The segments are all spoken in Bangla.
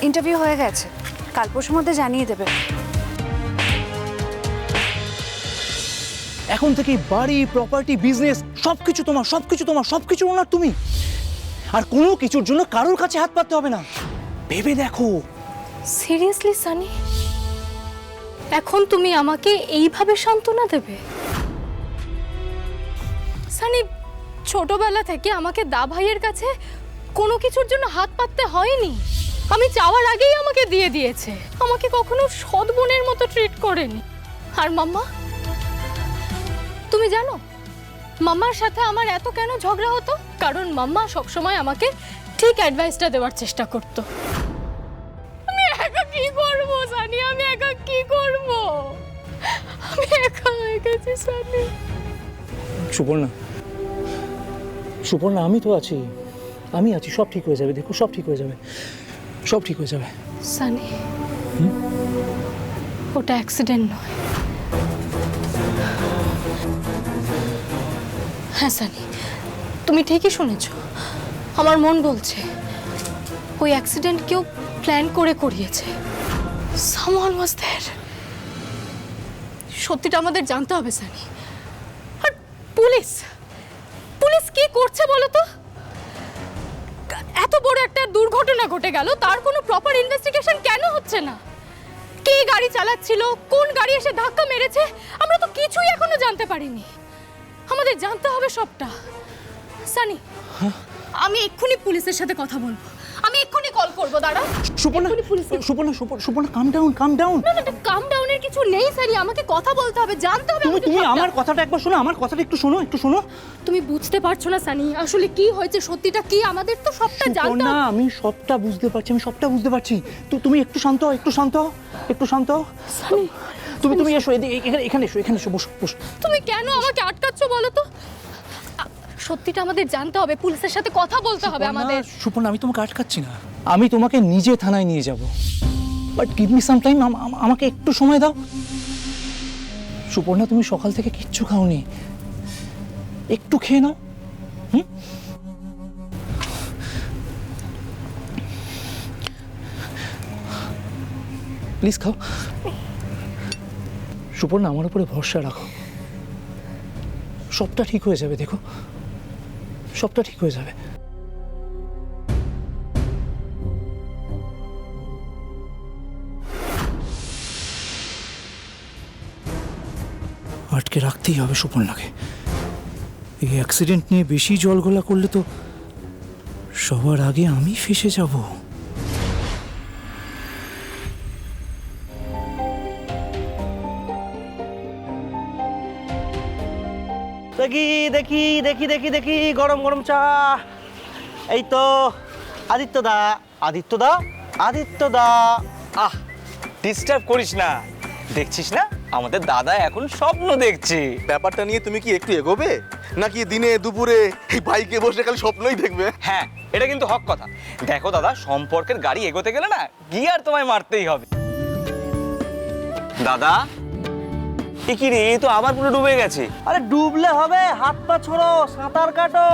ইন্টারভিউ হয়ে গেছে, কাল পরশুর মধ্যে জানিয়ে দেবে। এখন থেকে বাড়ি, প্রপার্টি, বিজনেস সবকিছু তোমার, সবকিছু তোমার, সবকিছু ওনার তুমি। আর কোনো কিছুর জন্য কারোর কাছে হাত পাততে হবে না। ভেবে দেখো। সিরিয়াসলি সানি, এখন তুমি আমাকে এইভাবে সান্ত্বনা দেবে? সানি, ছোটবেলা থেকে আমাকে দা ভাইয়ের কাছে কোনো কিছুর জন্য হাত পাততে হয়নি। আমি চাওয়ার আগেই আমাকে দিয়ে দিয়েছে। আমাকে কখনো সৎ বোনের মতো ট্রিট করেনি। আর মাম্মা, তুমি জানো মাম্মার সাথে আমার এত কেন ঝগড়া হতো? কারণ মাম্মা সবসময় আমাকে ঠিক অ্যাডভাইসটা দেওয়ার চেষ্টা করতো। আমি একা কি করব সানি? আমি একা কি করব? আমি একা হয়ে গেছি সানি। সুপর্ণা, সুপর্ণা, আমি তো আছি, আমি আছি, সব ঠিক হয়ে যাবে। দেখো, সব ঠিক হয়ে যাবে, সব ঠিক হয়ে যাবে। সানি, ওটা অ্যাক্সিডেন্ট নয়। হ্যাঁ সানি, তুমি ঠিকই শুনেছ। আমার মন বলছে ওই অ্যাক্সিডেন্ট কেউ প্ল্যান করে করিয়েছে। সামওয়ান ওয়াজ দেয়ার। সত্যিটা আমাদের জানতে হবে সানি। আর পুলিশ, পুলিশ কি করছে বলো তো? এত বড় একটা দুর্ঘটনা ঘটে গেল, তার কোনো প্রপার ইনভেস্টিগেশন কেন হচ্ছে না? কে গাড়ি চালাচ্ছিল, কোন গাড়ি এসে ধাক্কা মেরেছে, আমরা তো কিছুই এখনো জানতে পারিনি। আমাদের জানতে হবে সবটা। সানি, আমি এক্ষুনি পুলিশের সাথে কথা বলবো। আমি এক্ষুনি কল করবো, দাঁড়া। সুপর্ণা, সুপর্ণা, সুপর্ণা, কাম ডাউন, কাম ডাউন। না না, কাম ডাউনের কিছু নেই সানি, আমাকে কথা বলতে হবে, জানতে হবে। তুমি আমার কথাটা একবার শোনো, আমার কথাটা একটু শোনো, একটু শোনো। তুমি বুঝতে পারছো না সানি, আসলে কি হয়েছে, সত্যিটা কি, আমাদের তো সবটা জানতে সুপর্ণা, হবে। আমি সবটা বুঝতে পারছি, আমি সবটা বুঝতে পারছি। তুমি একটু শান্ত হও, একটু শান্ত হও, একটু শান্ত হও। সানি, তুমি এসো, এখানে এসো, এখানে এসো, বসো, বসো। তুমি কেন আমাকে আটকাচ্ছ বলো তো? সত্যিটা আমাদের জানতে হবে, পুলিশের সাথে কথা বলতে হবে আমাদের। সুপর্ণা, আমি তোমাকে আটকাচ্ছি না, আমি তোমাকে নিজে থানায় নিয়ে যাব। But give me some time, আমাকে একটু সময় দাও। সুপর্ণা, তুমি সকাল থেকে কিচ্ছু খাওনি, একটু খেয়ে নাও। প্লিজ খাও। সুপর্ণা, আমার উপরে ভরসা রাখো, সবটা ঠিক হয়ে যাবে। দেখো, সবটা ঠিক হয়ে যাবে। আটকে রাখতেই হবে সুপর্ণাকে। এই অ্যাক্সিডেন্ট নিয়ে বেশি জলঘোলা করলে তো সবার আগে আমি ফেঁসে যাব। দেখি দেখি দেখি দেখি দেখি গরম গরম চা। এই তো আদিত্যদা, আদিত্যদা, আদিত্যদা। আহ, ডিস্টার্ব করিস না। দেখছিস না আমাদের দাদা এখন স্বপ্ন দেখছে। ব্যাপারটা নিয়ে তুমি কি একটু এগোবে, নাকি দিনে দুপুরে এই বাইকে বসে খালি স্বপ্নই দেখবে? হ্যাঁ, এটা কিন্তু হক কথা। দেখো দাদা, সম্পর্কের গাড়ি এগোতে গেলে না গিয়ার তোমায় মারতেই হবে। দাদা, এ কি রে, এ তো আবার পুরো ডুবে গেছে। আরে ডুবলে হবে, হাত পা ছোড়ো, সাঁতার কাটো।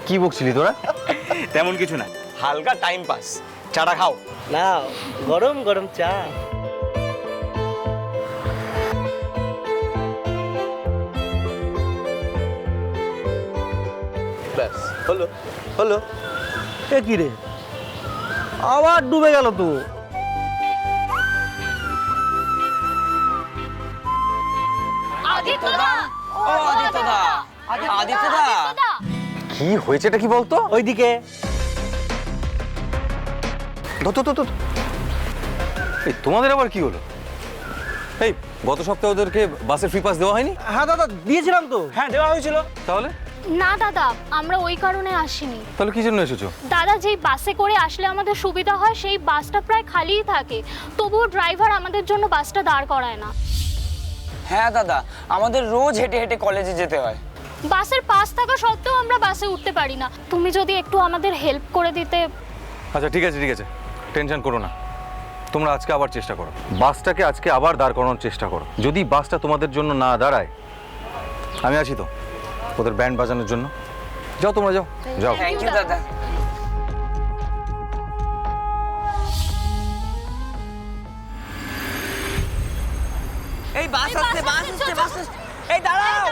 কি বকছিলি তোরা? তেমন কিছু না, হালকা টাইম পাস। চাটা খাও। নাও গরম গরম চা। ব্যাস, হলো হলো। এ কি রে, আবার ডুবে গেল তো। আদিত্যদা, ও আদিত্যদা, আদিত্যদা, কি হয়েছে এটা কি বলতো? ওইদিকে এই তোমাদের আবার কি হলো? এই গত সপ্তাহে ওদেরকে বাসের ফ্রি পাস দেওয়া হয়নি? হ্যাঁ দাদা, দিয়েছিলাম তো। হ্যাঁ, দেওয়া হয়েছিল। তাহলে না দাদা, আমরা ওই কারণে আসিনি। তাহলে কি জন্য এসেছো? দাদা, যেই বাসে করে আসলে আমাদের সুবিধা হয় সেই বাসটা প্রায় খালিই থাকে, তবুও ড্রাইভার আমাদের জন্য বাসটা দাঁড় করায় না। হ্যাঁ দাদা, আমাদের রোজ হেঁটে হেঁটে কলেজে যেতে হয়। বাসের পাস থাকা সত্ত্বেও আমরা বাসে উঠতে পারি না। তুমি যদি একটু আমাদের হেল্প করে দিতে। আচ্ছা ঠিক আছে, ঠিক আছে, টেনশন করো না। তোমরা আজকে আবার চেষ্টা করো, বাসটাকে আজকে আবার দাঁড় করানোর চেষ্টা করো। যদি বাসটা তোমাদের জন্য না দাঁড়ায়, আমি আছি তো ওদের ব্যান্ড বাজানোর জন্য। যাও তোমরা যাও যাও। থ্যাংক ইউ দাদা। এই বাস আসছে, বাস আসছে, বাস আসছে। এই দাঁড়াও।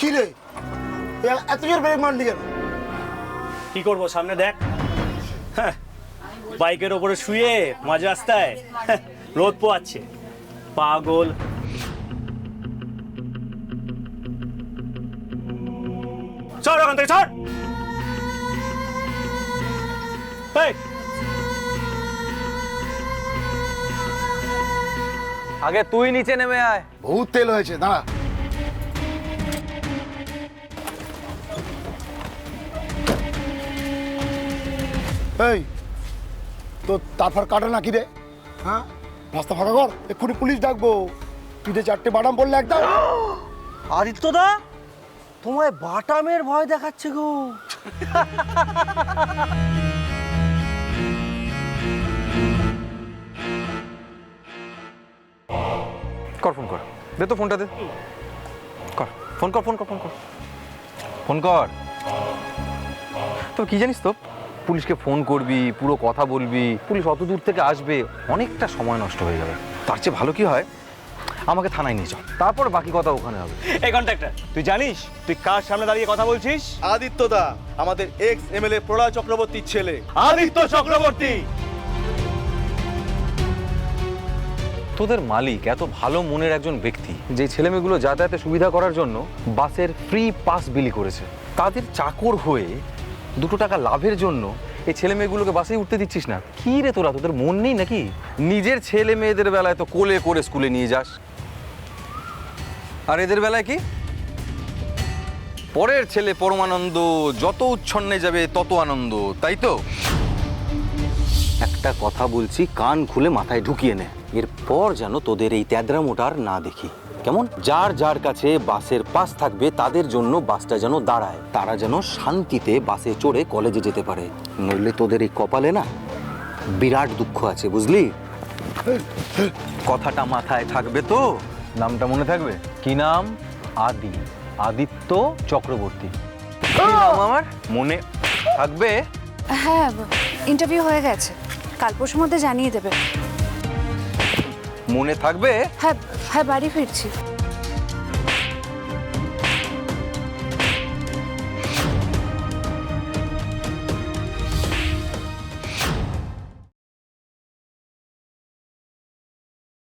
কি রে এত জোর ব্রেক মারলি কেন? কি করব সামনে দেখ। হ্যাঁ, বাইকের ওপরে শুয়ে মাঝ রাস্তায় রোদ পোয়াচ্ছে পাগল। চল ওখান থেকে, চল। এই, আগে তুই নিচে নেমে আয়। বহুত তেল হয়েছে, দাঁড়া। এই তো তারপর কাটে নাকি রে? হ্যাঁ, রাস্তা ফাঁকা কর, এক্ষুনি পুলিশ ডাকবো। পিঠে 4টে বাদাম পড়লে একদম। আদিত্যদা তোমায় বাটামের ভয় দেখাচ্ছে গো। কর ফোন কর, দে তো ফোনটা দে। কর ফোন কর, ফোন কর, ফোন কর, ফোন কর। তো কি জানিস তো, পুলিশকে ফোন করবি, পুরো কথা বলবি, পুলিশ অত দূর থেকে আসবে, অনেকটা সময় নষ্ট হয়ে যাবে। তার চেয়ে ভালো কি হয়, আমাকে থানায় নিয়ে যাও, তারপর বাকি কথা ওখানে হবে। এই কন্ট্রাক্টর, তুই জানিস তুই কার সামনে দাঁড়িয়ে কথা বলছিস? আদিত্যদা, আমাদের এক্স এমএলএ প্রলয় চক্রবর্তীর ছেলে। আদিত্য চক্রবর্তী। তোদের মালিক এত ভালো মনের একজন ব্যক্তি, যে ছেলেমেয়েগুলো যাতায়াতে সুবিধা করার জন্য বাসের ফ্রি পাস বিলি করেছে। তাদের চাকর হয়ে 2 টাকা লাভের জন্য এই ছেলে মেয়েগুলোকে বাসেই উঠতে দিচ্ছিস না। কি রে তোরা, তোদের মন নেই নাকি? নিজের ছেলে মেয়েদের বেলায় তো কোলে করে স্কুলে নিয়ে যাস, আর এদের বেলায় কি? পরের ছেলে পরমানন্দ, যত উচ্ছন্নে যাবে তত আনন্দ, তাই তো? একটা কথা বলছি, কান খুলে মাথায় ঢুকিয়ে নে, এরপর যেন তোদের এই তেদরা মোটার না দেখি, কেমন? যার যার কাছে বাসের পাস থাকবে তাদের জন্য বাসটা যেন দাঁড়ায়, তারা যেন শান্তিতে বাসে চড়ে কলেজে যেতে পারে, নইলে তোদের এই কপালে না বিরাট দুঃখ আছে, বুঝলি? কথাটা মাথায় থাকবে তো? নামটা মনে থাকবে? কি নাম? আদিত্য চক্রবর্তী। কি নাম আমার? মনে থাকবে? হ্যাঁ, ইন্টারভিউ হয়ে গেছে, কাল পরশুর মধ্যে জানিয়ে দেবে। মনে থাকবে? হ্যাঁ হ্যাঁ, বাড়ি ফিরছি।